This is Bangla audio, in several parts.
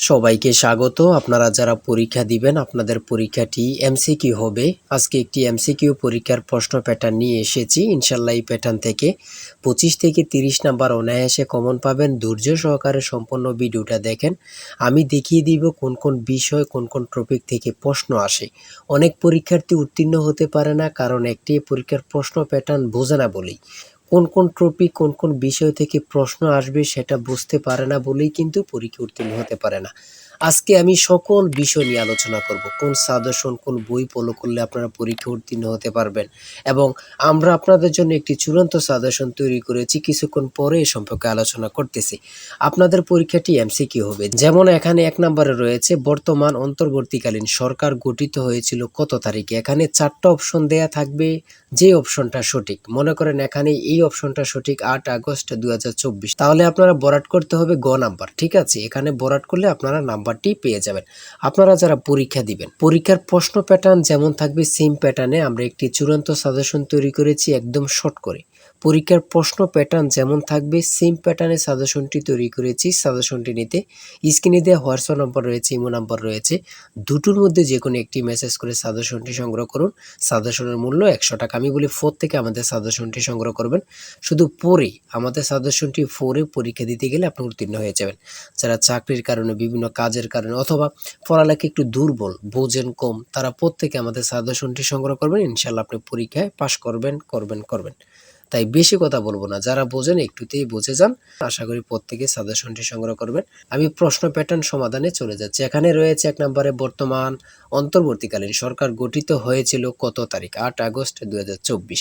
সবাইকে স্বাগত। আপনারা যারা পরীক্ষা দিবেন আপনাদের পরীক্ষাটি এমসিকিউ হবে। আজকে একটি এমসিকিউ পরীক্ষার প্রশ্ন প্যাটার্ন নিয়ে এসেছি। ইনশাল্লাহ এই প্যাটার্ন থেকে 25 থেকে 30 নাম্বার অনায়াসে কমন পাবেন। ধৈর্য সহকারে সম্পূর্ণ ভিডিওটা দেখেন। আমি দেখিয়ে দিব কোন কোন বিষয় কোন কোন টপিক থেকে প্রশ্ন আসে। অনেক পরীক্ষার্থী উত্তীর্ণ হতে পারে না, কারণ একটি পরীক্ষার প্রশ্ন প্যাটার্ন বোঝে না বলেই। কোন কোন টপিক কোন কোন বিষয় থেকে প্রশ্ন আসবে সেটা বুঝতে পারে না বলেই কিন্তু পরীক্ষা উত্তীর্ণ হতে পারে না। আজকে আমি সকল বিষয় নিয়ে আলোচনা করব। কোন সাজেশন কোন বই ফলো করলে আপনারা পরীক্ষা উত্তীর্ণ হতে পারবেন, এবং আমরা আপনাদের জন্য একটি চূড়ান্ত সাজেশন তৈরি করেছি। কিছুক্ষণ পরে এ সম্পর্কে আলোচনা করতেছি। আপনাদের পরীক্ষাটি এমসিকিউ হবে। যেমন এখানে 1 নম্বরে রয়েছে বর্তমান অন্তর্বর্তীকালীন সরকার গঠিত হয়েছিল কত তারিখে। এখানে 4টা অপশন দেয়া থাকবে, যে অপশনটা সঠিক। মনে করেন এখানে এই অপশনটা সঠিক 8 আগস্ট 2024, তাহলে আপনারা বরাট করতে হবে গ নাম্বার। ঠিক আছে, এখানে বরাট করলে আপনারা নাম্বারটি পেয়ে যাবেন। আপনারা যারা পরীক্ষা দিবেন, পরীক্ষার প্রশ্ন প্যাটার্ন যেমন থাকবে সেম প্যাটার্নে আমরা একটি চূড়ান্ত সাজেশন তৈরি করেছি, একদম শর্ট করে। পরীক্ষার প্রশ্ন প্যাটার্ন যেমন থাকবে সেম প্যাটার্নে সাজেশনটি তৈরি করেছি। সাজেশনটি নিতে স্ক্রিনে দেওয়া হোয়াটসঅ্যাপ নাম্বার রয়েছে, ইমো নাম্বার রয়েছে, দুটোর মধ্যে যে কোনো একটি মেসেজ করে সাজেশনটি সংগ্রহ করুন। সাজেশনের মূল্য 100 টাকা। আমি বলি 4 থেকে আমাদের সাজেশনটি সংগ্রহ করবেন। শুধু পড়ে আমাদের সাজেশনটি পড়ে পরীক্ষা দিতে গেলে আপনি উত্তীর্ণ হয়ে যাবেন। যারা চাকরির কারণে, বিভিন্ন কাজের কারণে, অথবা পড়ালেখা একটু দুর্বল, বোঝেন কম, তারা প্রত্যেকে আমাদের সাজেশনটি সংগ্রহ করবেন। ইনশাল্লাহ আপনি পরীক্ষায় পাশ করবেন। তাই বেশি কথা বলবো না, যারা বোঝেন একটুতেই বুঝে যান। আশা করি প্রত্যেকে সাজেশনটি সংগ্রহ করবেন। আমি প্রশ্ন প্যাটার্ন সমাধানে চলে যাচ্ছি। এখানে রয়েছে 1 নম্বরে বর্তমান অন্তর্বর্তীকালীন সরকার গঠিত হয়েছিল কত তারিখ, 8 আগস্ট 2024।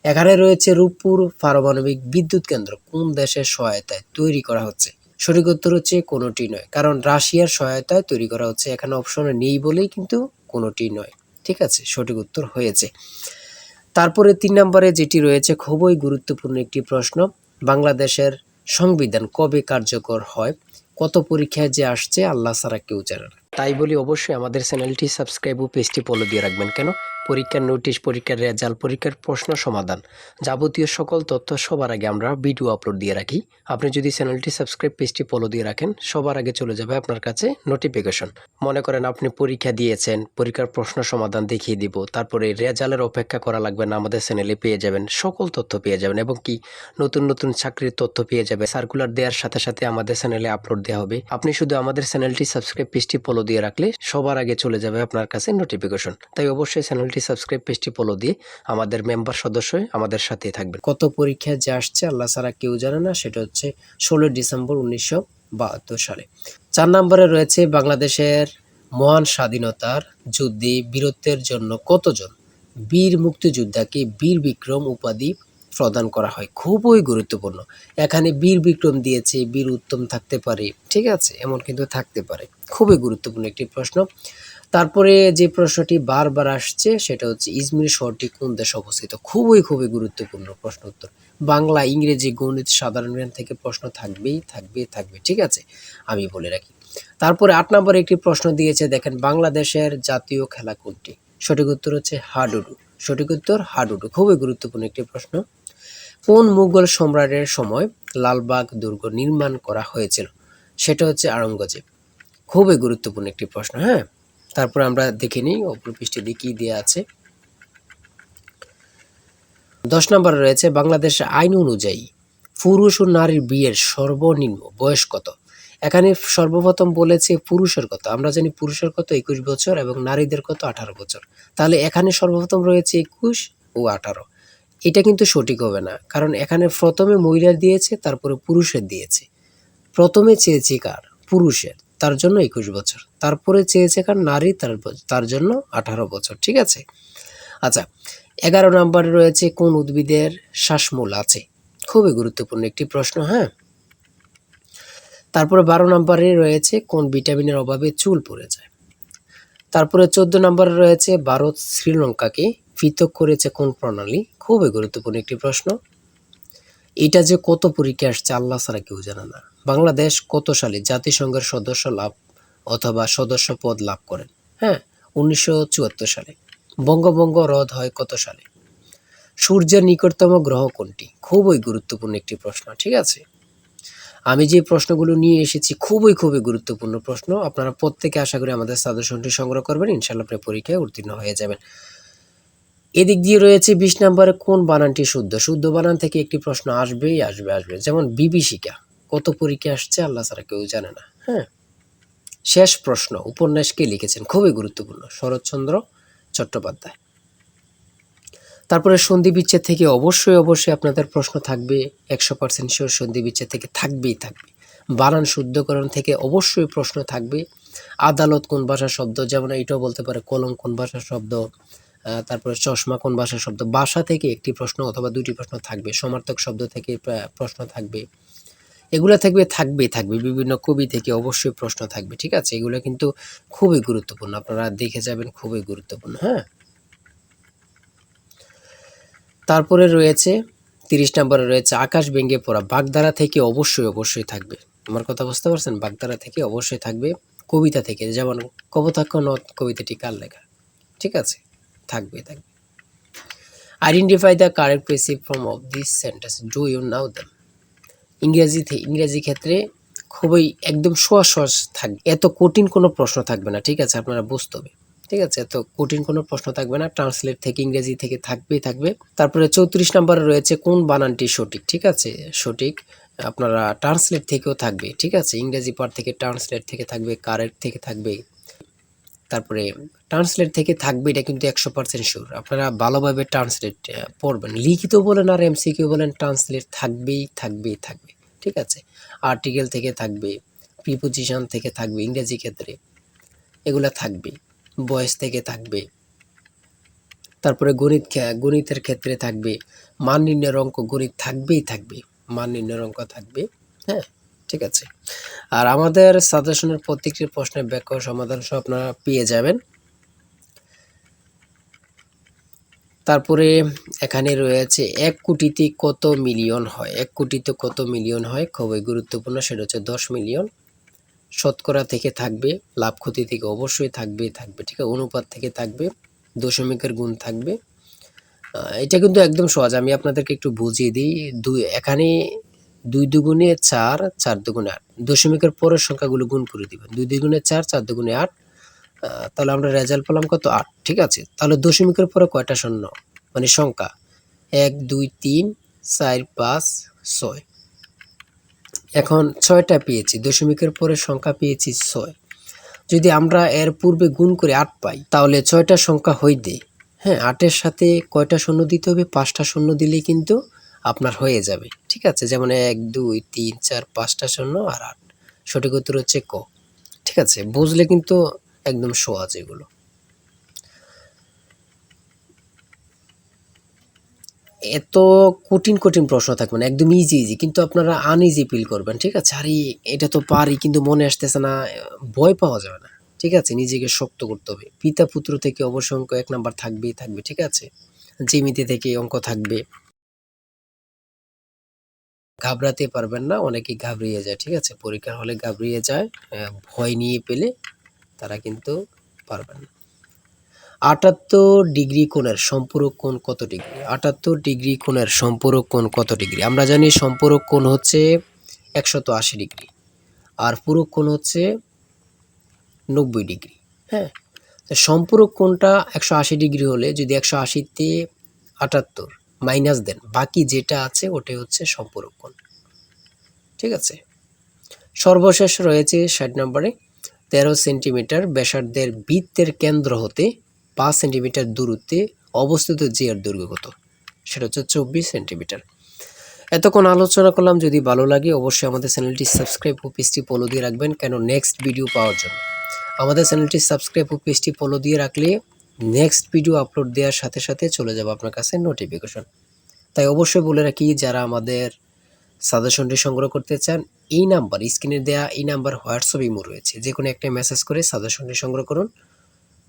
এখানে রয়েছে রূপপুর পারমাণবিক বিদ্যুৎ কেন্দ্র কোন দেশের সহায়তায় তৈরি করা হচ্ছে। সঠিক উত্তর হচ্ছে কোনোটি নয়, কারণ রাশিয়ার সহায়তায় তৈরি করা হচ্ছে। এখানে অপশনে নেই বলেই কিন্তু কোনোটি নয়। ঠিক আছে, সঠিক উত্তর হয়েছে। তারপরে 3 নম্বরে যেটি রয়েছে খুবই গুরুত্বপূর্ণ একটি প্রশ্ন, বাংলাদেশের সংবিধান কবে কার্যকর হয়। কত পরীক্ষায় যে আসছে আল্লাহ ছাড়া কেউ জানে না। তাই বলি অবশ্যই আমাদের চ্যানেলটি সাবস্ক্রাইব ও পেজটি ফলো দিয়ে রাখবেন। কেন? পরীক্ষার নোটিশ, পরীক্ষার রেজাল্ট, পরীক্ষার প্রশ্ন সমাধান, যাবতীয় সকল তথ্য সবার আগে আমরা ভিডিও আপলোড দিয়ে রাখি। আপনি যদি চ্যানেলটি সাবস্ক্রাইব, পেজটি ফলো দিয়ে রাখেন, সবার আগে চলে যাবে আপনার কাছে নোটিফিকেশন। মনে করেন আপনি পরীক্ষা দিয়েছেন, পরীক্ষার প্রশ্ন সমাধান দেখিয়ে দিব, তারপরে রেজাল্টের অপেক্ষা করা লাগবে না, আমাদের চ্যানেলে পেয়ে যাবেন, সকল তথ্য পেয়ে যাবেন, এবং কি নতুন নতুন চাকরির তথ্য পেয়ে যাবে। সার্কুলার দেওয়ার সাথে সাথে আমাদের চ্যানেলে আপলোড দেওয়া হবে। আপনি শুধু আমাদের চ্যানেলটি সাবস্ক্রাইব, পেজটি ফলো দিয়ে রাখলে সবার আগে চলে যাবে আপনার কাছে নোটিফিকেশন। তাই অবশ্যই চ্যানেলটি সাবস্ক্রাইব, পেজটি ফলো দিয়ে আমাদের মেম্বার সদস্য হয়ে আমাদের সাথেই থাকবেন। কত পরীক্ষায় যে আসছে আল্লাহ ছাড়া কেউ জানে না, সেটা হচ্ছে 16 ডিসেম্বর 1972 সালে। 4 নম্বরে রয়েছে বাংলাদেশের মহান স্বাধীনতার যুদ্ধে বীরত্বের জন্য কতজন বীর মুক্তিযোদ্ধাকে বীর বিক্রম উপাধি প্রদান করা হয়। খুবই গুরুত্বপূর্ণ। এখানে বীর বিক্রম দিয়েছে, বীর উত্তম থাকতে পারে, ঠিক আছে, এমন কিন্তু থাকতে পারে। খুবই গুরুত্বপূর্ণ একটি প্রশ্ন। তারপরে যে প্রশ্নটি বারবার আসছে সেটা হচ্ছে ইজমির শহরটি কোন দেশে অবস্থিত। খুবই গুরুত্বপূর্ণ প্রশ্ন উত্তর। বাংলা, ইংরেজি, গণিত, সাধারণ জ্ঞান থেকে প্রশ্ন থাকবে। ঠিক আছে, আমি বলে রাখি। তারপরে 8 নম্বরে একটি প্রশ্ন দিয়েছে, দেখেন, বাংলাদেশের জাতীয় খেলা কোনটি। সঠিক উত্তর হচ্ছে হাডুডু। সঠিক উত্তর হাডুডু। খুবই গুরুত্বপূর্ণ একটি প্রশ্ন। কোন মুঘল সম্রাটের সময় লালবাগ দুর্গ নির্মাণ করা হয়েছিল। সেটা হচ্ছে আওরঙ্গজেব। খুবই গুরুত্বপূর্ণ একটি প্রশ্ন। হ্যাঁ, তারপর আমরা দেখে নিই অপর পৃষ্ঠে কি দেওয়া আছে। 10 নম্বরে রয়েছে বাংলাদেশের আইন অনুযায়ী পুরুষ ও নারীর বিয়ের সর্বনিম্ন বয়স কত। এখানে সর্বপ্রথম বলেছে পুরুষের কত, আমরা জানি পুরুষের কত 21 বছর এবং নারীদের কত 18 বছর। তাহলে এখানে সর্বপ্রথম রয়েছে 21 ও 18। এটা কিন্তু সঠিক হবে না, কারণ এখানে প্রথমে মহিলার দিয়েছে, তারপরে পুরুষের দিয়েছে। প্রথমে চেয়েছে কার, পুরুষের, তার জন্য 21 বছর। তারপরে চেয়েছে কার, নারী, তার জন্য 18 বছর। ঠিক আছে। আচ্ছা, 11 নম্বরে রয়েছে কোন উদ্ভিদের শ্বাসমূল আছে। খুবই গুরুত্বপূর্ণ একটি প্রশ্ন। হ্যাঁ, তারপরে 12 নম্বরে রয়েছে কোন ভিটামিনের অভাবে চুল পড়ে যায়। তারপরে 14 নম্বরে রয়েছে ভারত শ্রীলঙ্কাকে পৃথক করেছে কোন প্রণালী। খুবই গুরুত্বপূর্ণ একটি প্রশ্ন। এটা যে কত পরীক্ষা আসছে আল্লাহ ছাড়া কেউ জানে না। বাংলাদেশ কত সালে জাতিসংঘের সদস্য লাভ অথবা সদস্য পদ লাভ করেন। হ্যাঁ, 1974 সালে। বঙ্গভঙ্গ রদ হয় কত সালে। সূর্যের নিকটতম গ্রহ কোনটি। খুবই গুরুত্বপূর্ণ একটি প্রশ্ন। ঠিক আছে। আমি যে প্রশ্নগুলো নিয়ে এসেছি খুবই গুরুত্বপূর্ণ প্রশ্ন। আপনারা প্রত্যেকে আশা করি আমাদের সাজেশনটি সংগ্রহ করবেন। ইনশাআল্লাহ আপনি পরীক্ষায় উত্তীর্ণ হয়ে যাবেন। এদিক দিয়ে রয়েছে ২০ নম্বরে কোন বানানটি শুদ্ধ? শুদ্ধ বানান থেকে একটি প্রশ্ন আসবেই আসবে। যেমন বিভীষিকা কত পরীক্ষায় আসছে আল্লাহ ছাড়া কেউ জানে না। হ্যাঁ? শেষ প্রশ্ন উপন্যাস কে লিখেছেন? খুবই গুরুত্বপূর্ণ। শরৎচন্দ্র চট্টোপাধ্যায়। তারপরে সন্ধি বিচ্ছেদ থেকে অবশ্যই আপনাদের প্রশ্ন থাকবে। ১০০% শিওর সন্ধি বিচ্ছেদ থেকে থাকবেই থাকবে। বানান শুদ্ধকরণ থেকে অবশ্যই প্রশ্ন থাকবে। আদালত কোন ভাষার শব্দ? যেমন এইটাও বলতে পারে কলম কোন ভাষার শব্দ? তারপরে চশমা কোন ভাষার শব্দ? ভাষা থেকে একটি প্রশ্ন অথবা ২টি প্রশ্ন থাকবে। সমার্থক শব্দ থেকে প্রশ্ন থাকবে। এগুলা থাকবেই থাকবে। বিভিন্ন কবি থেকে অবশ্যই প্রশ্ন থাকবে। ঠিক আছে? এগুলো কিন্তু খুবই গুরুত্বপূর্ণ। আপনারা দেখে যাবেন, খুবই গুরুত্বপূর্ণ। হ্যাঁ? তারপরে রয়েছে ৩০ নম্বরে রয়েছে আকাশ ভেঙে পড়া। বাগধারা থেকে অবশ্যই থাকবে। আমার কথা বুঝতে পারছেন? বাগধারা থেকে অবশ্যই থাকবে। কবিতা থেকে যেমন কপোতাক্ষ নদ কবিতাটি কার লেখা? ঠিক আছে? থাকবে। Identify the correct passive form of this sentence. Do you know them? ইংরেজি ক্ষেত্রে খুবই একদম সহজ থাকবে। এত কঠিন কোনো প্রশ্ন থাকবে না। ঠিক আছে? আপনারা বুঝতে হবে। ঠিক আছে? এত কঠিন কোনো প্রশ্ন থাকবে না। ট্রান্সলেট থেকে ইংরেজি থেকে থাকবে। তারপরে ৩৪ নম্বরে রয়েছে কোন বানানটি সঠিক? ঠিক আছে? সঠিক। আপনারা ট্রান্সলেট থেকেও থাকবে। ঠিক আছে? ইংরেজি পার্ট থেকে ট্রান্সলেট থেকে থাকবে, কারেক্ট থেকে থাকবে। তারপরে ট্রান্সলেট থেকে থাকবে, এটা কিন্তু ১০০% শিওর। আপনারা ভালোভাবে ট্রান্সলেট পড়বেন। লিখিত বলেন আর এমসিকিউ বলেন, ট্রান্সলেট থাকবেই। ঠিক আছে? আর্টিকেল থেকে থাকবে, প্রিপোজিশন থেকে থাকবে ইংরেজি ক্ষেত্রে, এগুলা থাকবে। ভয়েস থেকে থাকবে। তারপরে গণিতের ক্ষেত্রে থাকবে। মান নির্ণয়ের অঙ্ক গণিত থাকবে। মান নির্ণয়ের অঙ্ক থাকবে। হ্যাঁ? ঠিক আছে? আর আমাদের সাজেশনের প্রত্যেকটি প্রশ্নের ব্যাখ্যা ও সমাধান সহ আপনারা পেয়ে যাবেন। তারপরে এখানে রয়েছে ১ কোটিতে কত মিলিয়ন হয়? ১ কোটিতে কত মিলিয়ন হয়? খুবই গুরুত্বপূর্ণ। সেটা হচ্ছে ১০ মিলিয়ন। শতকরা থেকে থাকবে, লাভ ক্ষতি থেকে অবশ্যই থাকবে। ঠিক আছে? অনুপাত থেকে থাকবে, দশমিকের গুণ থাকবে। এটা কিন্তু একদম সহজ। আমি আপনাদেরকে একটু বুঝিয়ে দিই। এখানে ২ দুগুণে ৪, ৪ দুগুণে ৮। দশমিকের পরের সংখ্যাগুলো গুণ করে দিবেন। ২ দুগুণে ৪, ৪ দুগুণে ৮। তাহলে আমরা রেজাল্ট পেলাম কত? ৮। ঠিক আছে? তাহলে দশমিকের পরে কয়টা শূন্য? মানে সংখ্যা ১, ২, ৩, ৪, ৫, ৬। এখন ৬টা পেয়েছি। দশমিকের পরে সংখ্যা পেয়েছি ৬। যদি আমরা এর পূর্বে গুণ করে ৮ পাই, তাহলে ৬টা সংখ্যা হইতে, হ্যাঁ, ৮-এর সাথে কয়টা শূন্য দিতে হবে? ৫টা শূন্য দিলেই কিন্তু আপনার হয়ে যাবে। ঠিক আছে? যেমন ১, ২, ৩, ৪, ৫টা শূন্য আর ৮। সঠিক উত্তর হচ্ছে ক। ঠিক আছে? বুঝলে কিন্তু একদম সহজ এগুলো। এত কঠিন প্রশ্ন থাকবে না। একদম ইজি। কিন্তু আপনারা আনইজি ফিল করবেন। ঠিক আছে? আরে এটা তো পারি কিন্তু মনে আসতেছে না। ভয় পাওয়া যাবে না। ঠিক আছে? নিজেকে শক্ত করতে হবে। পিতা-পুত্র থেকে অবশ্যই অঙ্ক ১ নাম্বার থাকবেই থাকবে। ঠিক আছে? জ্যামিতি থেকে অঙ্ক থাকবে। ঘাবড়াতে পারবেন না। অনেকেই ঘাবড়িয়ে যায়। ঠিক আছে? পরীক্ষার হলে ঘাবড়িয়ে যায়। ভয় নিয়ে পেলে তারা কিন্তু পারবে না। ৭৮ ডিগ্রি কোণের সম্পূরক কোণ কত ডিগ্রি? ৭৮ ডিগ্রি কোণের সম্পূরক কোণ কত ডিগ্রি? আমরা জানি সম্পূরক কোণ হচ্ছে ১৮০ ডিগ্রি। আর পূরক কোণ হচ্ছে ৯০ ডিগ্রি। হ্যাঁ? তো সম্পূরক কোণটা ১৮০ ডিগ্রি হলে যদি ১৮০ তে ৭৮ মাইনাস দেন, বাকি যেটা আছে ওটাই হচ্ছে সম্পূরক কোণ। ঠিক আছে? সর্বশেষ রয়েছে ৬০ নম্বরে ১৩ সেন্টিমিটার ব্যাসার্ধের বৃত্তের কেন্দ্র হতে ৫ সেন্টিমিটার দূরত্বে অবস্থিত যে এর দৈর্ঘ্য কত? সেটা হচ্ছে ২৪ সেন্টিমিটার। এতক্ষণ আলোচনা করলাম। যদি ভালো লাগে অবশ্যই আমাদের চ্যানেলটি সাবস্ক্রাইব ও পেজটি ফলো দিয়ে রাখবেন, কেন নেক্সট ভিডিও পাওয়ার জন্য। আমাদের চ্যানেলটি সাবস্ক্রাইব ও পেজটি ফলো দিয়ে রাখলে নেক্সট ভিডিও আপলোড দেওয়ার সাথে চলে যাবে আপনার কাছে নোটিফিকেশন। তাই অবশ্যই বলে রাখি, যারা আমাদের সাজেশনটি সংগ্রহ করতে চান, এই নাম্বার স্ক্রিনে দেওয়া এই নাম্বার হোয়াটসঅ্যাপ ইমো রয়েছে, যে কোনো একটা মেসেজ করে সাজেশনটি সংগ্রহ করুন।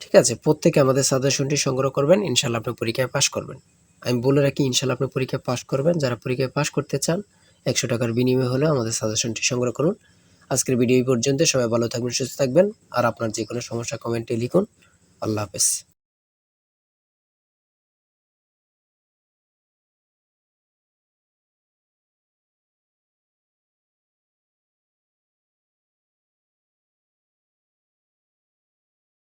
ঠিক আছে? প্রত্যেকে আমাদের সাজেশনটি সংগ্রহ করবেন। ইনশাআল্লাহ আপনি পরীক্ষায় পাস করবেন। আমি বলে রাখি, ইনশাআল্লাহ আপনি পরীক্ষায় পাস করবেন। যারা পরীক্ষায় পাস করতে চান ১০০ টাকার বিনিময়ে হলেও আমাদের সাজেশনটি সংগ্রহ করুন। আজকের ভিডিও এই পর্যন্ত। সবাই ভালো থাকবেন, সুস্থ থাকবেন। আর আপনার যে কোনো সমস্যা কমেন্টে লিখুন। আল্লাহ হাফেজ।